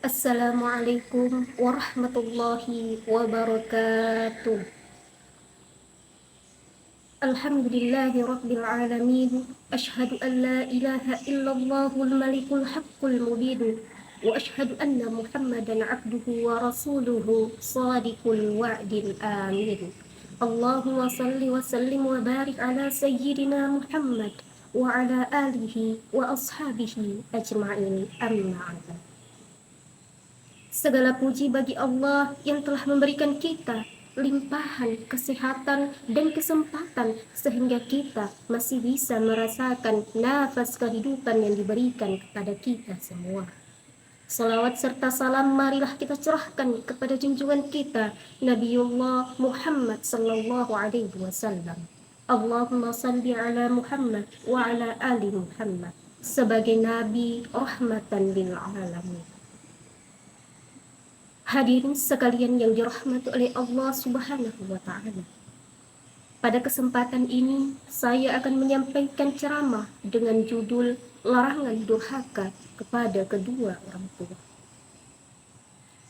Assalamualaikum warahmatullahi wabarakatuh. Alhamdulillahi rabbil alamin. Ashhadu an la ilaha illallahul malikul haqqul mubin. Wa ashhadu anna Muhammadan abduhu wa rasuluhu sadiqul wa'dil amin. Allahumma salli wa sallim wa barik ala sayyidina Muhammad wa ala alihi wa ashabihi ajma'in. Amma ba'd. Segala puji bagi Allah yang telah memberikan kita limpahan kesehatan dan kesempatan sehingga kita masih bisa merasakan nafas kehidupan yang diberikan kepada kita semua. Salawat serta salam marilah kita curahkan kepada junjungan kita Nabiullah Muhammad sallallahu alaihi wasallam. Allahumma salli ala Muhammad wa ala ali Muhammad sebagai nabi rahmatan lil alamin. Hadirin sekalian yang dirahmati oleh Allah Subhanahu wa Ta'ala. Pada kesempatan ini, saya akan menyampaikan ceramah dengan judul Larangan Durhaka kepada Kedua Orang Tua.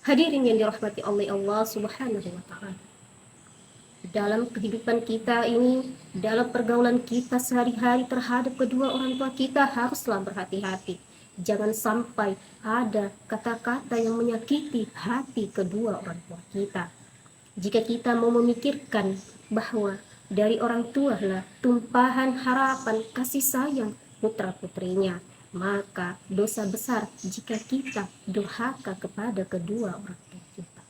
Hadirin yang dirahmati oleh Allah Subhanahu wa Ta'ala. Dalam kehidupan kita ini, dalam pergaulan kita sehari-hari terhadap kedua orang tua kita haruslah berhati-hati. Jangan sampai ada kata-kata yang menyakiti hati kedua orang tua kita. Jika kita mau memikirkan bahwa dari orang tua lah tumpahan harapan kasih sayang putra-putrinya, maka dosa besar jika kita durhaka kepada kedua orang tua kita.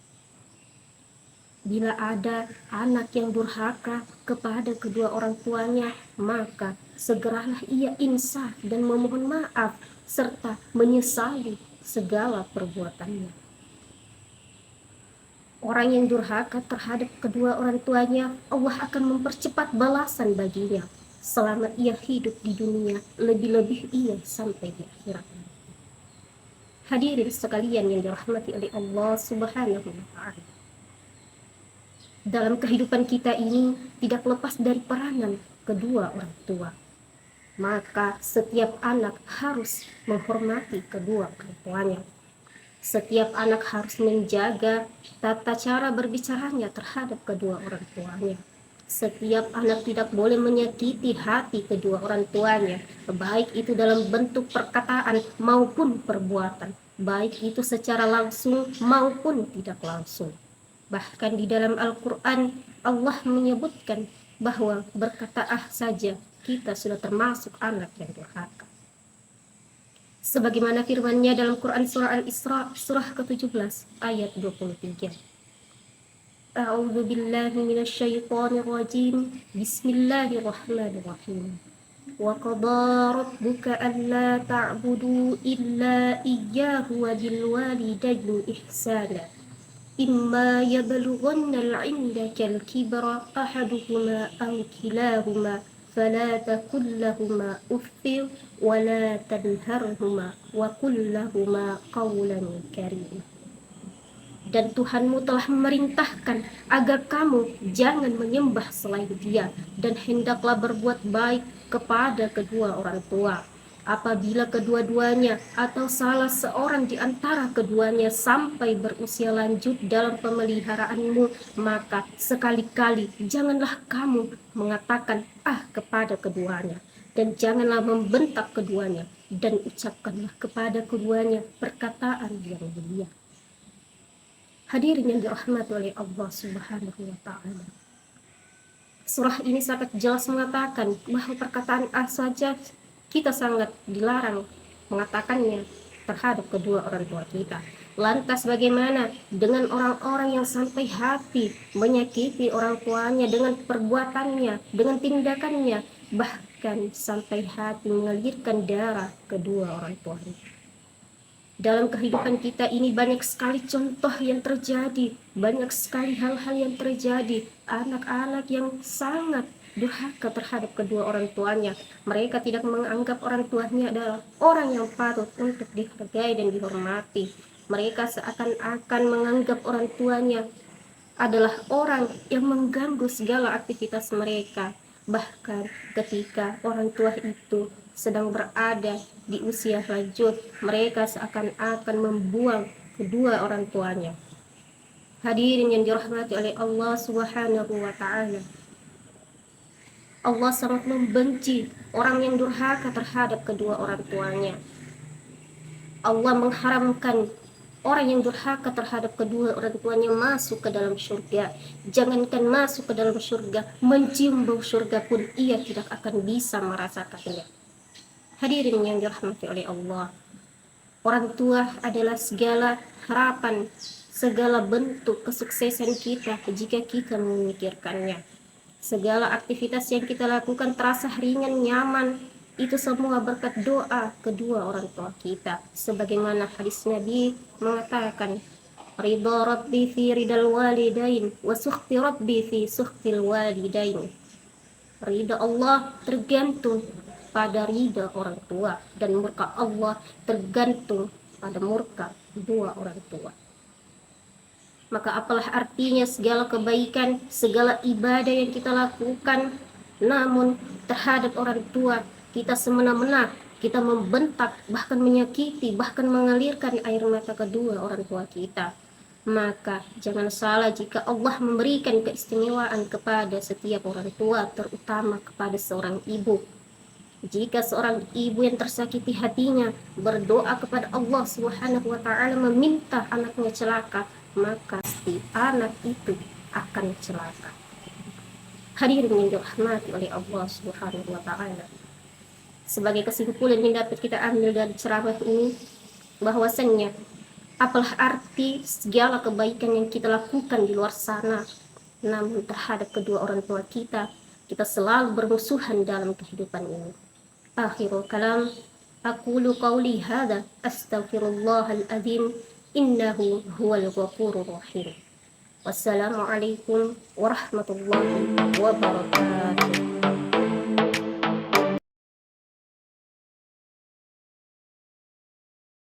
Bila ada anak yang durhaka kepada kedua orang tuanya, maka segeralah ia insaf dan memohon maaf serta menyesali segala perbuatannya. Orang yang durhaka terhadap kedua orang tuanya, Allah akan mempercepat balasan baginya selama ia hidup di dunia, lebih-lebih ia sampai di akhirat. Hadirin sekalian yang dirahmati oleh Allah Subhanahu wa Ta'ala. Dalam kehidupan kita ini tidak lepas dari peranan kedua orang tua. Maka setiap anak harus menghormati kedua orang tuanya. Setiap anak harus menjaga tata cara berbicaranya terhadap kedua orang tuanya. Setiap anak tidak boleh menyakiti hati kedua orang tuanya, baik itu dalam bentuk perkataan maupun perbuatan, baik itu secara langsung maupun tidak langsung. Bahkan di dalam Al-Quran Allah menyebutkan bahwa berkata saja kita sudah termasuk anak yang durhaka. Sebagaimana firman-Nya dalam Quran surah Al-Isra surah ke-17 ayat 23. A'udzu billahi minasyaitonir rajim. Bismillahirrahmanirrahim. Wa qada rabbuka alla ta'budu illa iyyahu wa bil walidayni ihsana. Imma yablughanna 'indaka al-kibra ahaduhuma aw kilahuma فلا تقل لهما أف ولا تنهرهما وقل لهما قولا كريما. Dan Tuhanmu telah memerintahkan agar kamu jangan menyembah selain Dia dan hendaklah berbuat baik kepada kedua orang tua. Apabila kedua-duanya atau salah seorang di antara keduanya sampai berusia lanjut dalam pemeliharaanmu, maka sekali-kali janganlah kamu mengatakan kepada keduanya, dan janganlah membentak keduanya, dan ucapkanlah kepada keduanya perkataan yang mulia. Hadirin yang dirahmati oleh Allah Subhanahu wa Ta'ala. Surah ini sangat jelas mengatakan bahwa perkataan saja kita sangat dilarang mengatakannya terhadap kedua orang tua kita. Lantas bagaimana dengan orang-orang yang sampai hati menyakiti orang tuanya dengan perbuatannya, dengan tindakannya, bahkan sampai hati mengalirkan darah kedua orang tuanya? Dalam kehidupan kita ini banyak sekali contoh yang terjadi, banyak sekali hal-hal yang terjadi. Anak-anak yang sangat durhaka terhadap kedua orang tuanya. Mereka tidak menganggap orang tuanya adalah orang yang patut untuk dihargai dan dihormati. Mereka seakan-akan menganggap orang tuanya adalah orang yang mengganggu segala aktivitas mereka. Bahkan ketika orang tua itu sedang berada di usia lanjut, mereka seakan-akan membuang kedua orang tuanya. Hadirin yang dirahmati oleh Allah Subhanahu wa taala. Allah sangat membenci orang yang durhaka terhadap kedua orang tuanya. Allah mengharamkan orang yang durhaka terhadap kedua orang tuanya masuk ke dalam surga. Jangankan masuk ke dalam surga, mencium bau surga pun ia tidak akan bisa merasakannya. Hadirin yang dirahmati oleh Allah, orang tua adalah segala harapan, segala bentuk kesuksesan kita jika kita memikirkannya. Segala aktivitas yang kita lakukan terasa ringan, nyaman, itu semua berkat doa kedua orang tua kita. Sebagaimana hadis Nabi mengatakan, ridha rabbi fi ridal walidain wa sukhti rabbi fi sukhtil walidain. Ridha Allah tergantung pada ridha orang tua, dan murka Allah tergantung pada murka dua orang tua. Maka apalah artinya segala kebaikan, segala ibadah yang kita lakukan, namun terhadap orang tua kita semena-mena, kita membentak, bahkan menyakiti, bahkan mengalirkan air mata kedua orang tua kita. Maka jangan salah jika Allah memberikan keistimewaan kepada setiap orang tua, terutama kepada seorang ibu. Jika seorang ibu yang tersakiti hatinya berdoa kepada Allah Subhanahu wa taala meminta anaknya celaka, maka si anak itu akan celaka. Hadirin yang dirahmati oleh Allah Subhanahu wa taala. Sebagai kesimpulan yang dapat kita ambil dari ceramah ini, bahwasannya apalah arti segala kebaikan yang kita lakukan di luar sana, namun terhadap kedua orang tua kita selalu bermusuhan dalam kehidupan ini. Akhirul kalam, aqulu qawli hadha astaghfirullahal azim innahu huwal ghafurur rahim. Wassalamualaikum warahmatullahi wabarakatuh.